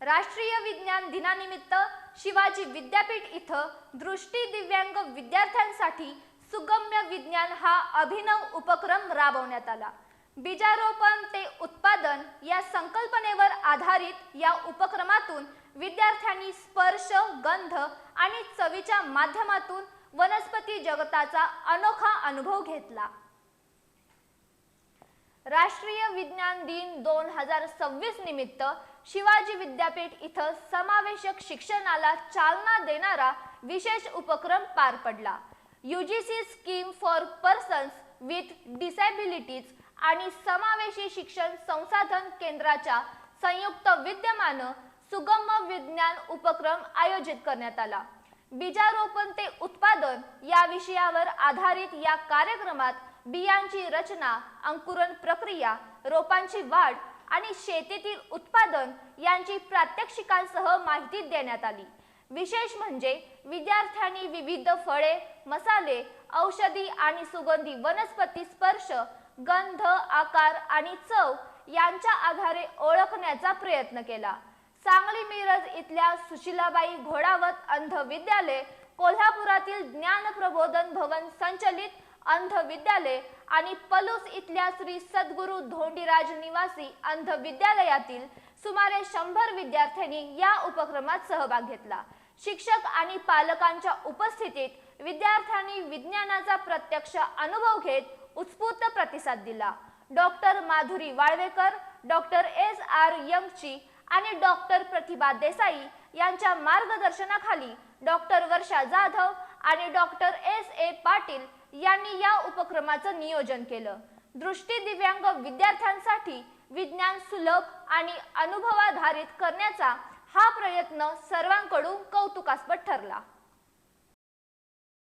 राष्ट्रीय विज्ञान दिनानिमित्त शिवाजी विद्यापीठ इथं दृष्टी दिव्यांग विद्यार्थ्यांसाठी सुगम्य विज्ञान हा अभिनव उपक्रम राबवण्यात आला। बीजारोपण ते उत्पादन या संकल्पनेवर आधारित या उपक्रमातून विद्यार्थ्यांनी स्पर्श, गंध आणि चवीच्या माध्यमातून वनस्पती जगताचा अनोखा अनुभव घेतला। राष्ट्रीय विज्ञान दिन 2026 निमित्त शिवाजी विद्यापीठ इथं समावेशक शिक्षणाला चालना देणारा विशेष उपक्रम पार पडला। UGC scheme for persons with disabilities आणि समावेशी शिक्षण संसाधन केंद्राच्या संयुक्त विद्यमानं सुगम विज्ञान उपक्रम आयोजित करण्यात आला। बीजारोपण ते उत्पादन या विषयावर आधारित या कार्यक्रमात बियांची रचना, अंकुरण प्रक्रिया, रोपांची वाढ आणि शेतीतील उत्पादन यांची प्रात्यक्षिकांसह माहिती देण्यात आली। विशेष म्हणजे विद्यार्थ्यांनी विविध फळे, मसाले, औषधी आणि सुगंधी वनस्पती स्पर्श, गंध, आकार आणि चव यांच्या आधारे ओळखण्याचा प्रयत्न केला। सांगली मिरज इथल्या सुशीलाबाई घोडावत अंध विद्यालय, कोल्हापुरातील ज्ञान प्रबोधन भवन संचलित अंध विद्यालय आणि पलूस इथल्या श्री सद्गुरू धोंडीराज निवासी अंध विद्यालयातील सुमारे 100 विद्यार्थ्यांनी या उपक्रमात सहभाग घेतला। शिक्षक आणि पालकांच्या उपस्थितीत विद्यार्थ्यांनी विज्ञानाचा प्रत्यक्ष अनुभव घेत उत्स्फूर्त प्रतिसाद दिला। Doctor Madhuri Walwekar, doctor SR यंगची आणि डॉक्टर प्रतिभा देसाई यांच्या मार्गदर्शनाखाली डॉक्टर वर्षा जाधव आणि डॉक्टर SA पाटील यांनी या उपक्रमाचं नियोजन केलं। दृष्टी दिव्यांग विद्यार्थ्यांसाठी विज्ञान सुलभ आणि अनुभवाधारित करण्याचा हा प्रयत्न सर्वांकडून कौतुकास्पद ठरला।